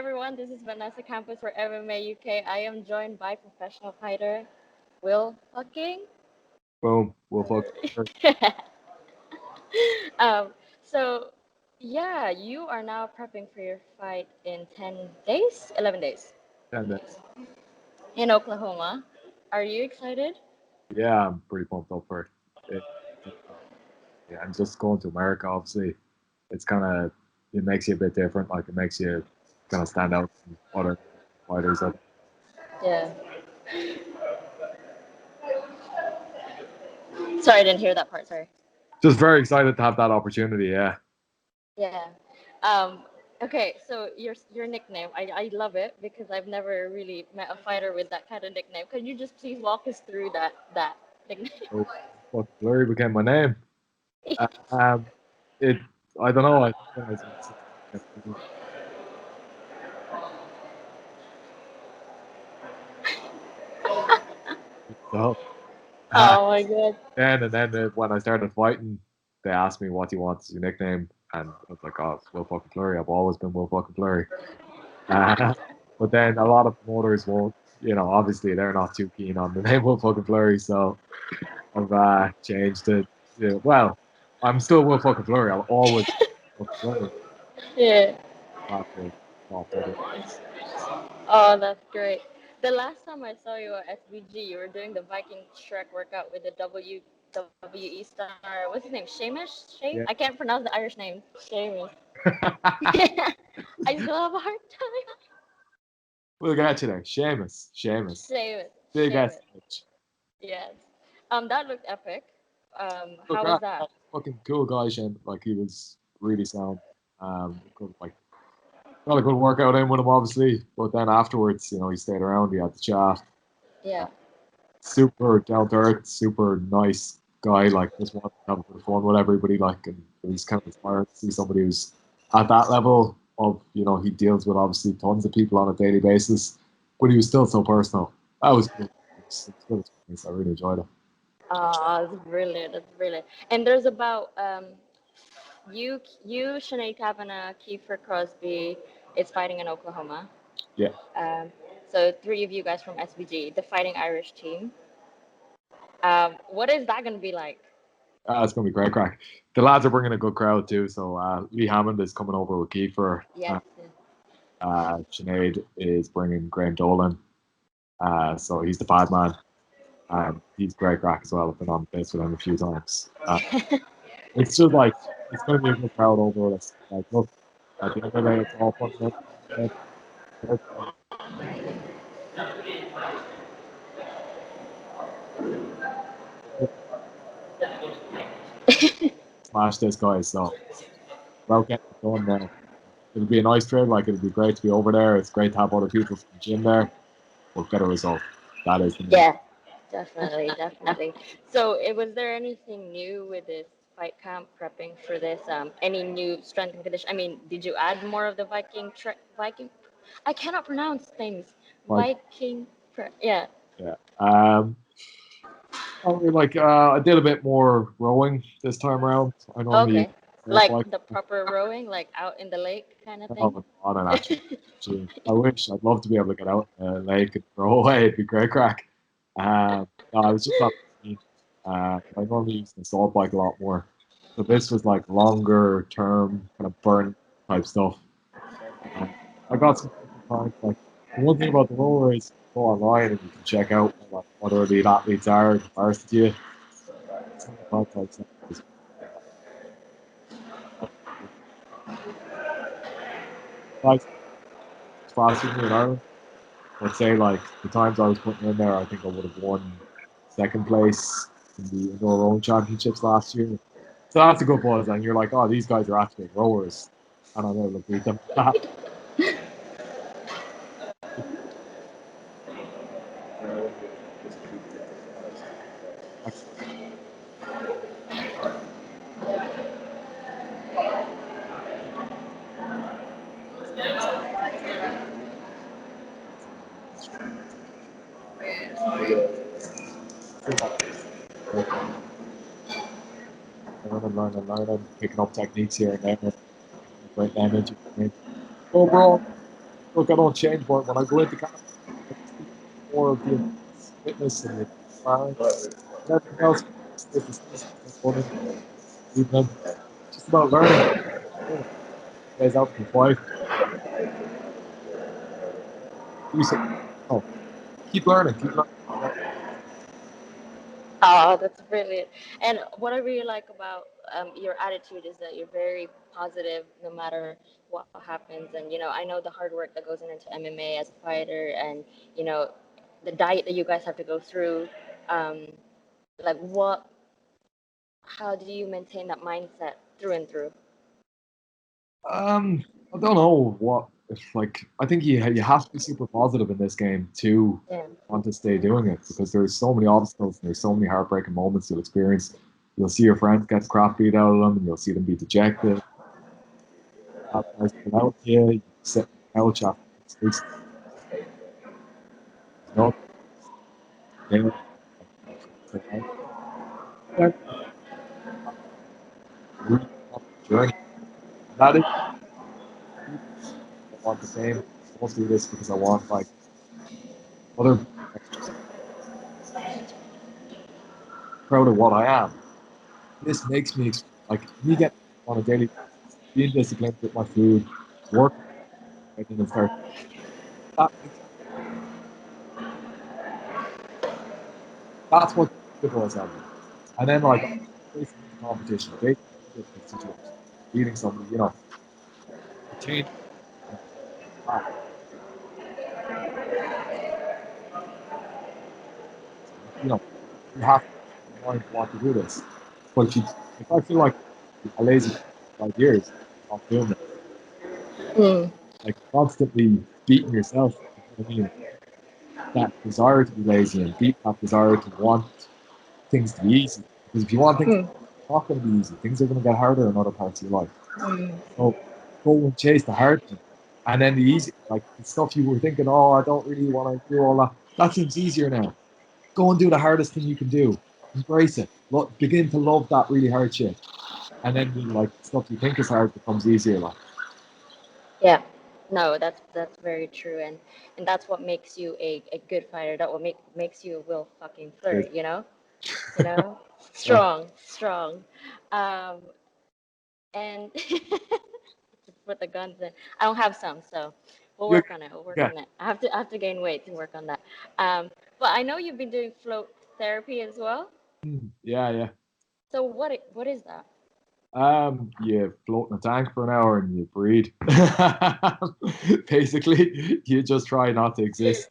everyone. This is Vanessa Campus for MMA UK. I am joined by professional fighter Will Fucking. Boom. We'll focus. um, so, yeah, you are now prepping for your fight in 10 days, 11 days And in Oklahoma. Are you excited? yeah, I'm pretty pumped up for it. Yeah, and just going to America, obviously, it's kind of it makes you a bit different. Like it makes you kind of stand out from other fighters. Yeah. Sorry, I didn't hear that part. Sorry. Just very excited to have that opportunity. Yeah. Yeah. Um, okay, so your nickname, I love it because I've never really met a fighter with that kind of nickname. Could you just please walk us through that nickname? So, fucking Fleury became my name. Um, it I don't know. I think when I was like 16, so, Oh my god. then when I started fighting, they asked me what do you want as your nickname, and I was like, oh, it's Will fucking Fleury. I've always been Will fucking Fleury. Uh, but then a lot of promoters won't, obviously they're not too keen on the name Will fucking Fleury, so I've changed it. Well, I'm still Will fucking Fleury. I'll always Will fucking Fleury Yeah. after off other. Oh, that's great. The last time I saw you at SBG, you were doing the Viking Shrek workout with the WWE star. What's his name? Sheamus? Shame? Yeah. I can't pronounce the Irish name. Sheamus. I still have a hard time. We'll get you there. Sheamus. Sheamus. Big Sheamus. SH. Yes. That looked epic. Look, How was that? fucking cool guy, Shane. Like he was really sound. Good, like got a good workout in with him, obviously. But then afterwards, he stayed around. He had the chat. Yeah. Super down to earth, super nice guy. Like just wanted to have a bit of fun with everybody. Like, and it was kind of inspiring to see somebody who's at that level of, he deals with obviously tons of people on a daily basis, but he was still so personal. That was good. It's good experience. I really enjoyed it. Oh, that's brilliant. That's brilliant. And there's about you, Sinead Kavanagh, Kiefer Crosby is fighting in Oklahoma. Yeah, So three of you guys from SBG, the Fighting Irish team. What is that gonna be like? it's gonna be great crack. The lads are bringing a good crowd too. So Lee Hammond is coming over with Kiefer. Yes. Sinead is bringing Graham Dolan. So he's the bad man. He's great crack as well. I've been on base with him a few times. It's just like it's going to be a good crowd over us. Like, look, at the end of the day, it's all fun. Smash this, guys. So, about getting it done now. It'll be a nice trip. Like, it'll be great to be over there. It's great to have other people from the gym there. We'll get a result. That is the main. Yeah, definitely, definitely. So, was there anything new with this fight camp prepping for this? Any new strength and condition? I mean, did you add more of the Viking? I cannot pronounce things. Like, Yeah. yeah. I did a bit more rowing this time around. I normally use Okay. surf Like like the proper rowing, like out in the lake kind of thing. on an actual. I wish I'd love to be able to get out in the lake and throw away. It'd be great crack. No, I was just not. I normally use the salt bike a lot more. So this was like longer term kind of burn type stuff. I got some points. Like the one thing about the roller is you go online and you can check out like, what our elite athletes are in comparison to you. Some of the content is like faster than me in Ireland. I'd say like the times I was putting in there, I think I would have won second place in the indoor rowing championships last year. So that's a good buzz, and you're like, oh, these guys are actually rowers, and I'm able to beat them. Learning, picking up techniques here and there, great damage. Overall, look, I don't change, but when I go into camp, I just think more of the intense fitness and the sparring and everything else stays the same. Like running, evening, just about learning. You know, plays out in the fight. Do something. Oh, keep learning, keep learning. Oh, that's brilliant. And what I really like about your attitude is that you're very positive no matter what happens. And, I know the hard work that goes into MMA as a fighter and, you know, the diet that you guys have to go through. Um, like, how do you maintain that mindset through and through? I don't know what if like. I think you have to be super positive in this game to Yeah. want to stay doing it because there's so many obstacles and there's so many heartbreaking moments you'll experience. You'll see your friends get the crap beat out of them, and you'll see them be dejected. That guys pull out here. You sit on the couch after 6 weeks. You know, yeah, so I really want the journey. And that is I want the same. I want to do this because I want like other people that's just proud of what I am. This makes me like me getting on a daily basis, being disciplined with my food, working and start that makes that's what the boys out of it. And then like facing into competition, facing into difficult situations, beating somebody, it changes that. You have to have the mind to want to do this. But if I feel like a lazy 5 years, I'm not doing this. Mm, Like constantly beating yourself, you know what I mean? That desire to be lazy and beat that desire to want things to be easy. Because if you want things, mm, it's not going to be easy. Things are going to get harder in other parts of your life. mm. So go and chase the hard thing. And then the easy, like the stuff you were thinking, oh, I don't really want to do all that. That seems easier now. Go and do the hardest thing you can do. Embrace it. Begin to love that really hard shit. And then like stuff you think is hard becomes easier. Like Yeah. No, that's very true, and that's what makes you a good fighter. That what makes you a real fucking there's Fleury, you know, yeah, strong, um, and put the guns in. I don't have some, so we'll you work on it. We'll work yeah, on it. I have to gain weight to work on that. But I know you've been doing float therapy as well. yeah, yeah. So what is that? You float in a tank for an hour and you breathe. Basically, you just try not to exist.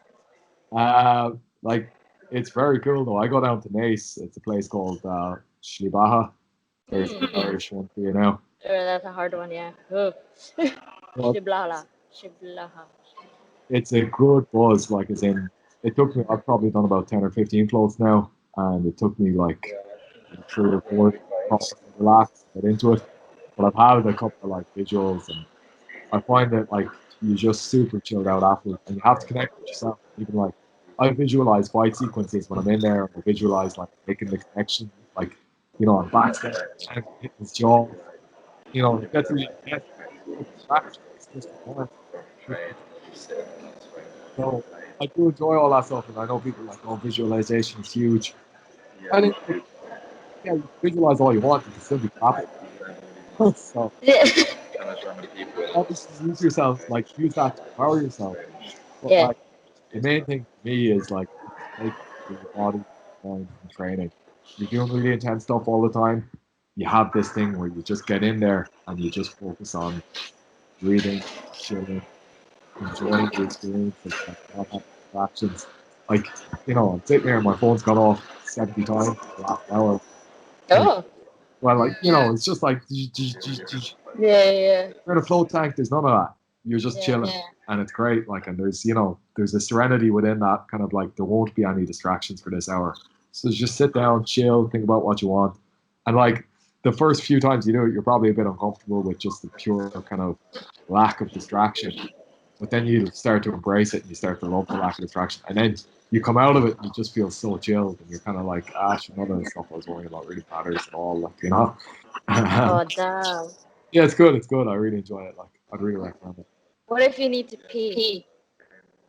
Like it's very cool though. I go down to Nace. It's a place called Shlibaha. There's the Mm. Irish one for you now. That's a hard one, yeah. Oh. But Shiblaha. Shiblaha. it's a good buzz. Like as in, it took me. I've probably done about 10 or 15 floats now, and it took me like 3 or 4 proper relax to get into it. But I've had a couple of like visuals and I find that like you just super chilled out afterwards, and you have to connect with yourself. Even like I visualize fight sequences when I'm in there. I visualize like making the connection, like I'm backstage, hitting his jaw. It gets really intense. It's just more. So I do enjoy all that stuff, and I know people are like, "Oh, visualization is huge." I think, like, yeah, you can visualize all you want, you can still be crappy. So Yeah. obviously, use that to empower yourself. But Yeah. like the main thing for me is like it's taking your body, mind, and training. You're doing really intense stuff all the time. You have this thing where you just get in there and you just focus on breathing, chilling, enjoying the experience of like not having distractions. Like, I'm sitting there and my phone's gone off 70 times in the last hour. And Oh. well, like, it's just like Yeah, yeah, you're in a float tank, there's none of that. You're just yeah. chilling. And it's great. Like, and there's a serenity within that kind of like there won't be any distractions for this hour. So just sit down, chill, think about what you want. And like the first few times you do it, you're probably a bit uncomfortable with just the pure kind of lack of distraction. But then you start to embrace it and you start to love the lack of distraction. And then you come out of it and you just feel so chilled and you're kind of like, none of the stuff I was worrying about really matters at all. Oh, damn. Yeah, it's good. It's good. I really enjoy it. Like, I'd really recommend it. What if you need to pee?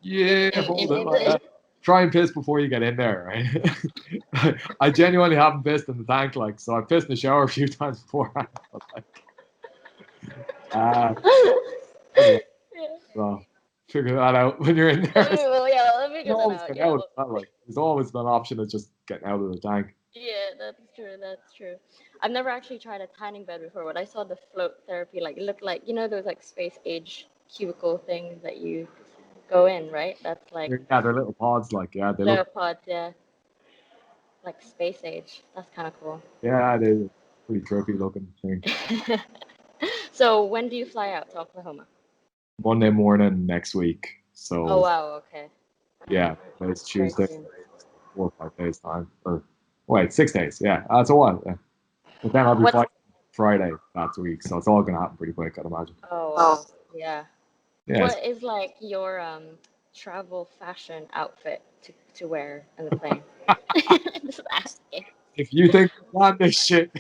Yeah, hold it like In that. Try and piss before you get in there, right? I genuinely haven't pissed in the tank, like, so I pissed in the shower a few times beforehand. But like, uh, I don't know. yeah. So figure that out when you're in there. Well, yeah, let me You can figure that always out. get Yeah, out. well, Not like there's always an option of just getting out of the tank. yeah, that's true. That's true. I've never actually tried a tanning bed before, but I saw the float therapy. Like, it looked like those like space age cubicle things that you go in, right? That's like Yeah, they're little pods, like yeah, they look. Leopard, yeah, like space age. That's kind of cool. Yeah, they're pretty trippy looking thing. So when do you fly out to Oklahoma? Monday morning next week. Oh So wow, okay, yeah, it's very Tuesday, soon. 4 or 5 days time. Or wait, 6 days. Yeah, that's a while. Yeah. But then I'll be What's flying Friday that week, so it's all gonna happen pretty quick, I'd imagine. Oh wow, yeah. Yes. What is like your travel fashion outfit to wear in the plane? Just asking. If you think I plan this shit,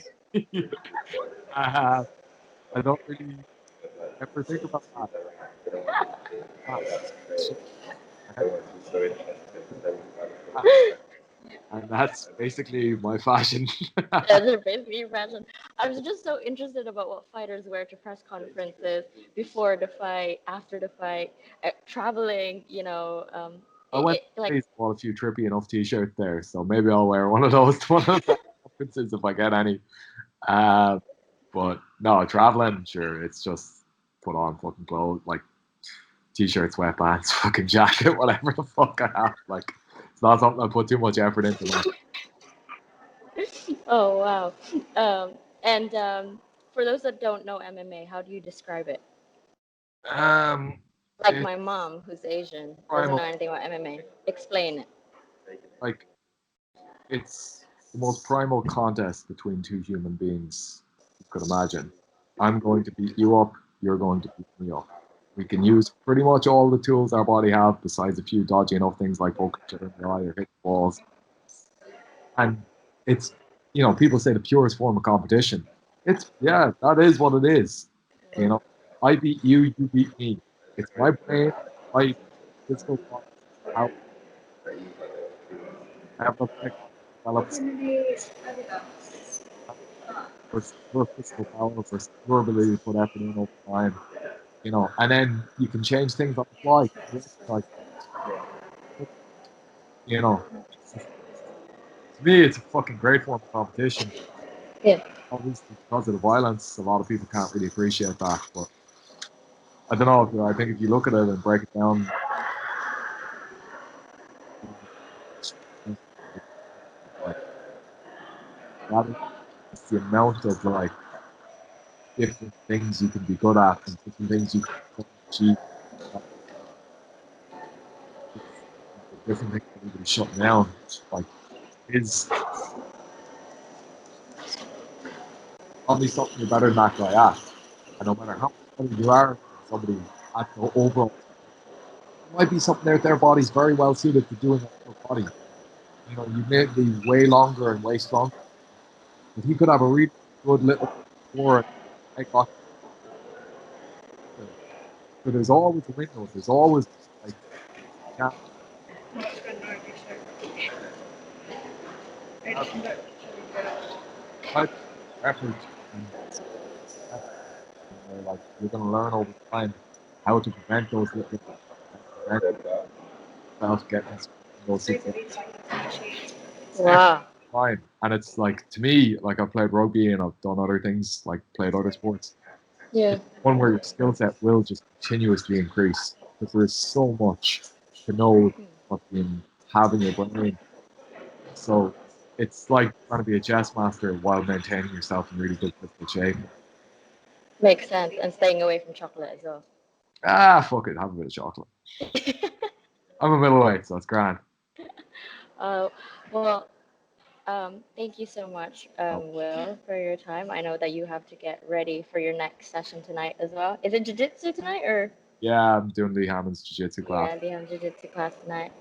uh, I don't really ever think about that. Ah, shit, my head. Ah, and that's basically my fashion. Yeah, they're basically fashion. I was just so interested about what fighters wear to press conferences before the fight, after the fight, traveling. I went Like to bought a few trippy enough t-shirts there, so maybe I'll wear one of those to one of the conferences if I get any. Uh, but no, traveling, sure, it's just put on fucking clothes, like t-shirt, sweatpants, fucking jacket, whatever the fuck I have. Like, it's not something I put too much effort into. Like, oh wow. And for those that don't know MMA, how do you describe it? um, Like it's my mom, who's Asian, doesn't know primal. anything about MMA. Explain it. Like, it's the most primal contest between two human beings you could imagine. I'm going to beat you up. You're going to beat me up. We can use pretty much all the tools our body have, besides a few dodgy enough things like poking each other in the eye or hitting balls. And it's, people say the purest form of competition. It's, yeah, that is what it is. You know, I beat you, you beat me. It's my brain, my physical body, how I have the developed for your physical power, for your ability to put effort in over time. And then you can change things on the fly. Like, you know, to me, it's a fucking great form of competition. Yeah. Obviously, because of the violence, a lot of people can't really appreciate that. But I don't know. I think if you look at it and break it down, like that is the amount of like different things you can be good at and different things you can achieve. Different things that need to be shut down. Like, is probably something you're better than that guy at. And no matter how much better you are, somebody at the overall, there might be something there their body's very well suited to doing at your body. You may be way longer and way stronger. But he could have a really good little core. So there's always a window. There's always like yeah, type of effort and like you're going to learn over time how to prevent those little prevent yourself getting in those situations. Wow. Fine. And it's like to me, like I've played rugby and I've done other things, like played other sports. Yeah. It's one where your skill set will just continuously increase because there is so much to know fucking having your brain. So it's like trying to be a chess master while maintaining yourself in really good physical shape. Makes sense. And staying away from chocolate as well. Ah, fuck it, have a bit of chocolate. I'm a middleweight, so it's grand. uh, well, thank you so much, Oh, Will, for your time. I know that you have to get ready for your next session tonight as well. Is it jiu-jitsu tonight or? yeah, I'm doing the Hammond's Jiu-Jitsu class. Yeah, they have jiu-jitsu class tonight.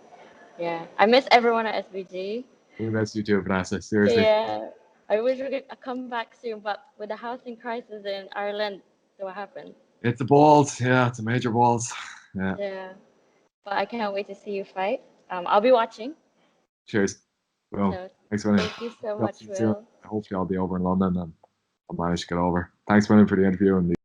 Yeah, I miss everyone at SBG. We miss you too, Vanessa. Seriously. Yeah, I wish we could come back soon, but with the housing crisis in Ireland, so what happened? It's a balls. Yeah, it's a major balls. Yeah. Yeah. Well, I can't wait to see you fight. I'll be watching. Cheers. Well, So thanks, William. thank you so I'll see much, you soon. Will. Hopefully, I'll be over in London and I'll manage to get over. Thanks, William, for the interview and